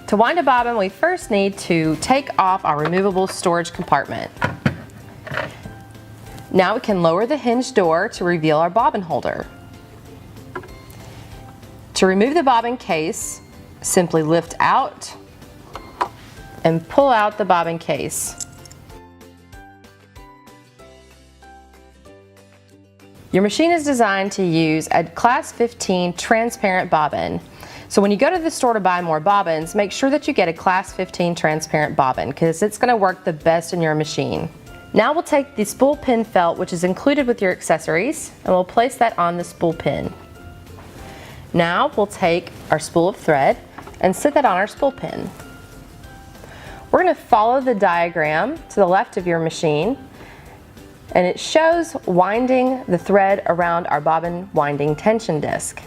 To wind a bobbin, we first need to take off our removable storage compartment. Now we can lower the hinge door to reveal our bobbin holder. To remove the bobbin case, simply lift out and pull out the bobbin case. Your machine is designed to use a Class 15 transparent bobbin. So when you go to the store to buy more bobbins, make sure that you get a Class 15 transparent bobbin because it's going to work the best in your machine. Now we'll take the spool pin felt, which is included with your accessories, and we'll place that on the spool pin. Now we'll take our spool of thread and sit that on our spool pin. We're going to follow the diagram to the left of your machine, and it shows winding the thread around our bobbin winding tension disc.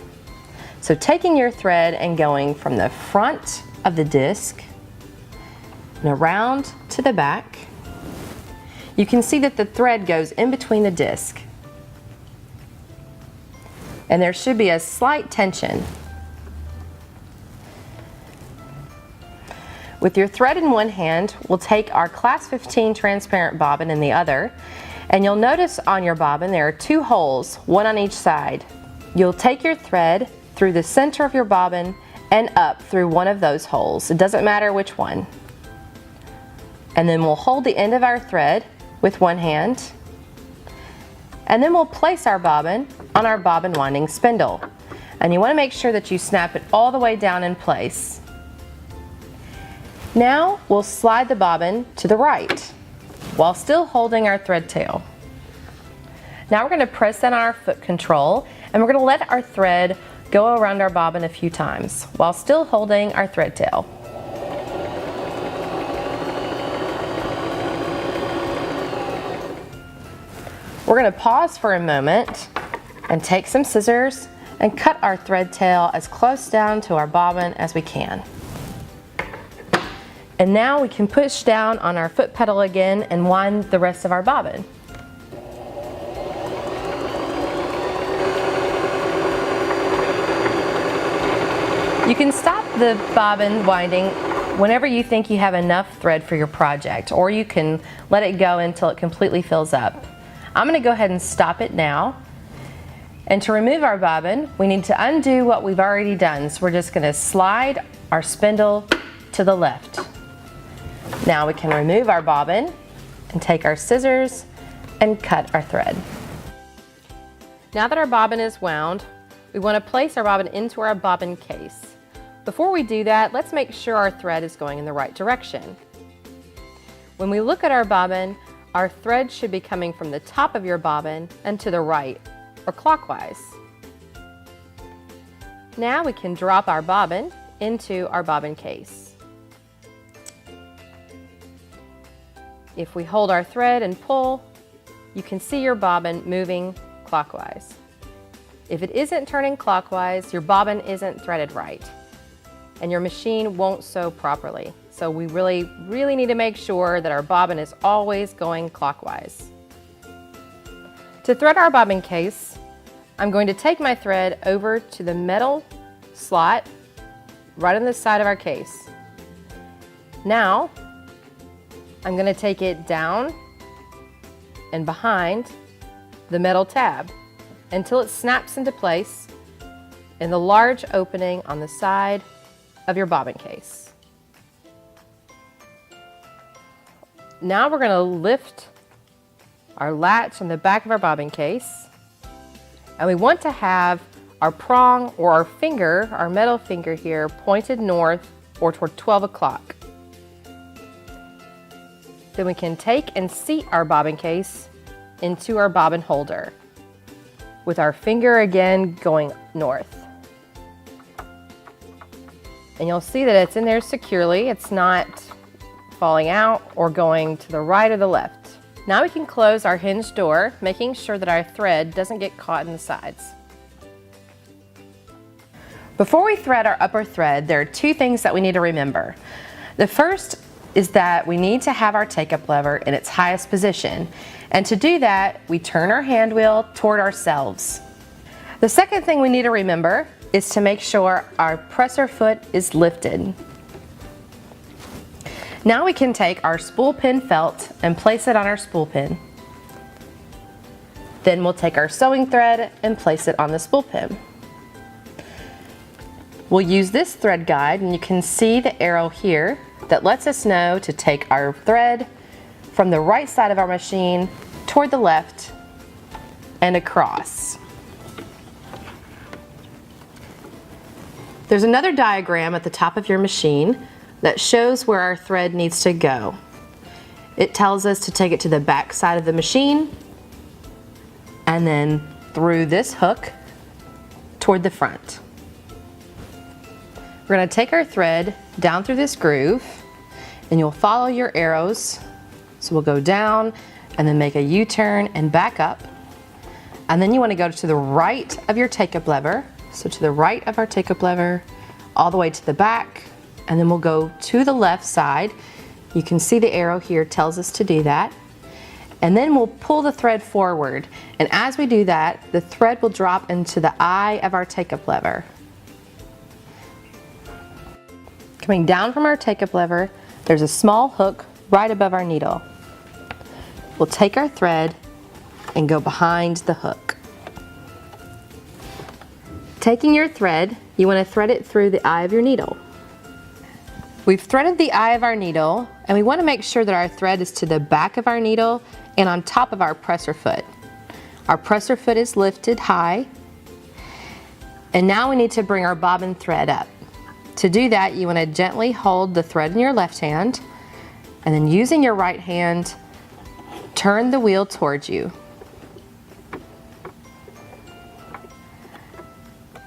So taking your thread and going from the front of the disc and around to the back, you can see that the thread goes in between the disc. And there should be a slight tension. With your thread in one hand, we'll take our Class 15 transparent bobbin in the other, and you'll notice on your bobbin there are two holes, one on each side. You'll take your thread through the center of your bobbin and up through one of those holes. It doesn't matter which one. And then we'll hold the end of our thread with one hand, and then we'll place our bobbin on our bobbin winding spindle. And you want to make sure that you snap it all the way down in place. Now we'll slide the bobbin to the right while still holding our thread tail. Now we're going to press down on our foot control, and we're going to let our thread go around our bobbin a few times while still holding our thread tail. We're going to pause for a moment and take some scissors and cut our thread tail as close down to our bobbin as we can. And now we can push down on our foot pedal again and wind the rest of our bobbin. You can stop the bobbin winding whenever you think you have enough thread for your project, or you can let it go until it completely fills up. I'm going to go ahead and stop it now. And to remove our bobbin, we need to undo what we've already done. So we're just going to slide our spindle to the left. Now we can remove our bobbin and take our scissors and cut our thread. Now that our bobbin is wound, we want to place our bobbin into our bobbin case. Before we do that, let's make sure our thread is going in the right direction. When we look at our bobbin, our thread should be coming from the top of your bobbin and to the right, or clockwise. Now we can drop our bobbin into our bobbin case. If we hold our thread and pull, you can see your bobbin moving clockwise. If it isn't turning clockwise, your bobbin isn't threaded right, and your machine won't sew properly. So we really need to make sure that our bobbin is always going clockwise. To thread our bobbin case, I'm going to take my thread over to the metal slot right on the side of our case. Now, I'm going to take it down and behind the metal tab until it snaps into place in the large opening on the side of your bobbin case. Now we're going to lift our latch on the back of our bobbin case, and we want to have our prong or our finger, our metal finger here, pointed north or toward 12 o'clock. Then we can take and seat our bobbin case into our bobbin holder with our finger again going north. And you'll see that it's in there securely. It's not falling out or going to the right or the left. Now we can close our hinge door, making sure that our thread doesn't get caught in the sides. Before we thread our upper thread, there are two things that we need to remember. The first is that we need to have our take-up lever in its highest position. And to do that, we turn our hand wheel toward ourselves. The second thing we need to remember is to make sure our presser foot is lifted. Now we can take our spool pin felt and place it on our spool pin. Then we'll take our sewing thread and place it on the spool pin. We'll use this thread guide, and you can see the arrow here that lets us know to take our thread from the right side of our machine toward the left and across. There's another diagram at the top of your machine that shows where our thread needs to go. It tells us to take it to the back side of the machine and then through this hook toward the front. We're going to take our thread down through this groove, and you'll follow your arrows. So we'll go down and then make a U-turn and back up. And then you want to go to the right of your take-up lever. So to the right of our take-up lever, all the way to the back, and then we'll go to the left side. You can see the arrow here tells us to do that. And then we'll pull the thread forward. And as we do that, the thread will drop into the eye of our take-up lever. Coming down from our take-up lever, there's a small hook right above our needle. We'll take our thread and go behind the hook. Taking your thread, you want to thread it through the eye of your needle. We've threaded the eye of our needle, and we want to make sure that our thread is to the back of our needle and on top of our presser foot. Our presser foot is lifted high, and now we need to bring our bobbin thread up. To do that, you want to gently hold the thread in your left hand, and then using your right hand, turn the wheel towards you.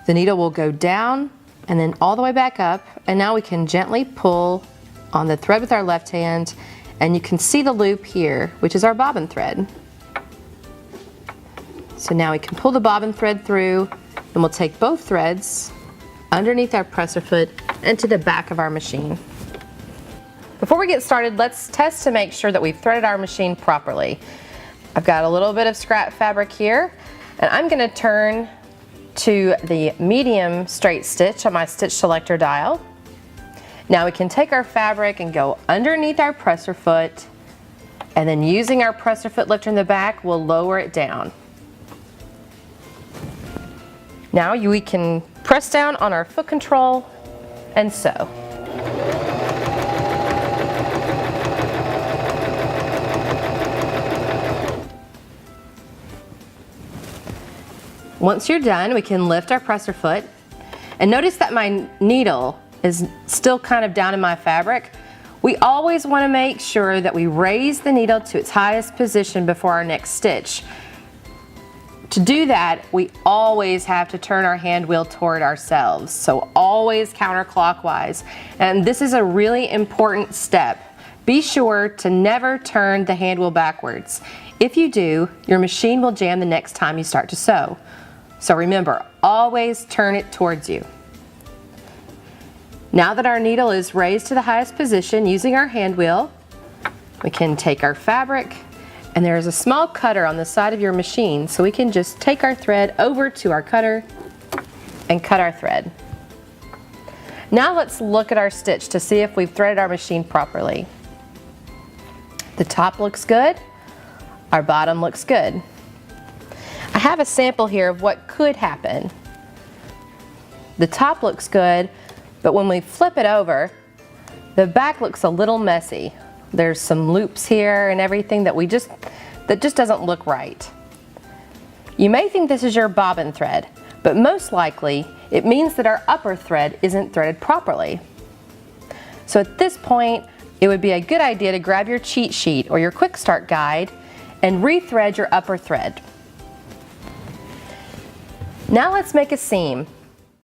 The needle will go down and then all the way back up, and now we can gently pull on the thread with our left hand, and you can see the loop here, which is our bobbin thread. So now we can pull the bobbin thread through, and we'll take both threads underneath our presser foot and to the back of our machine. Before we get started, let's test to make sure that we've threaded our machine properly. I've got a little bit of scrap fabric here, and I'm going to turn to the medium straight stitch on my stitch selector dial. Now we can take our fabric and go underneath our presser foot, and then using our presser foot lifter in the back, we'll lower it down. Now we can press down on our foot control and sew. Once you're done, we can lift our presser foot, and notice that my needle is still kind of down in my fabric. We always want to make sure that we raise the needle to its highest position before our next stitch. To do that, we always have to turn our hand wheel toward ourselves, so always counterclockwise. And this is a really important step. Be sure to never turn the hand wheel backwards. If you do, your machine will jam the next time you start to sew. So remember, always turn it towards you. Now that our needle is raised to the highest position using our hand wheel, we can take our fabric, and there is a small cutter on the side of your machine, so we can just take our thread over to our cutter and cut our thread. Now let's look at our stitch to see if we've threaded our machine properly. The top looks good, our bottom looks good. I have a sample here of what could happen. The top looks good, but when we flip it over, the back looks a little messy. There's some loops here and everything that just doesn't look right. You may think this is your bobbin thread, but most likely it means that our upper thread isn't threaded properly. So at this point, it would be a good idea to grab your cheat sheet or your quick start guide and rethread your upper thread. Now let's make a seam.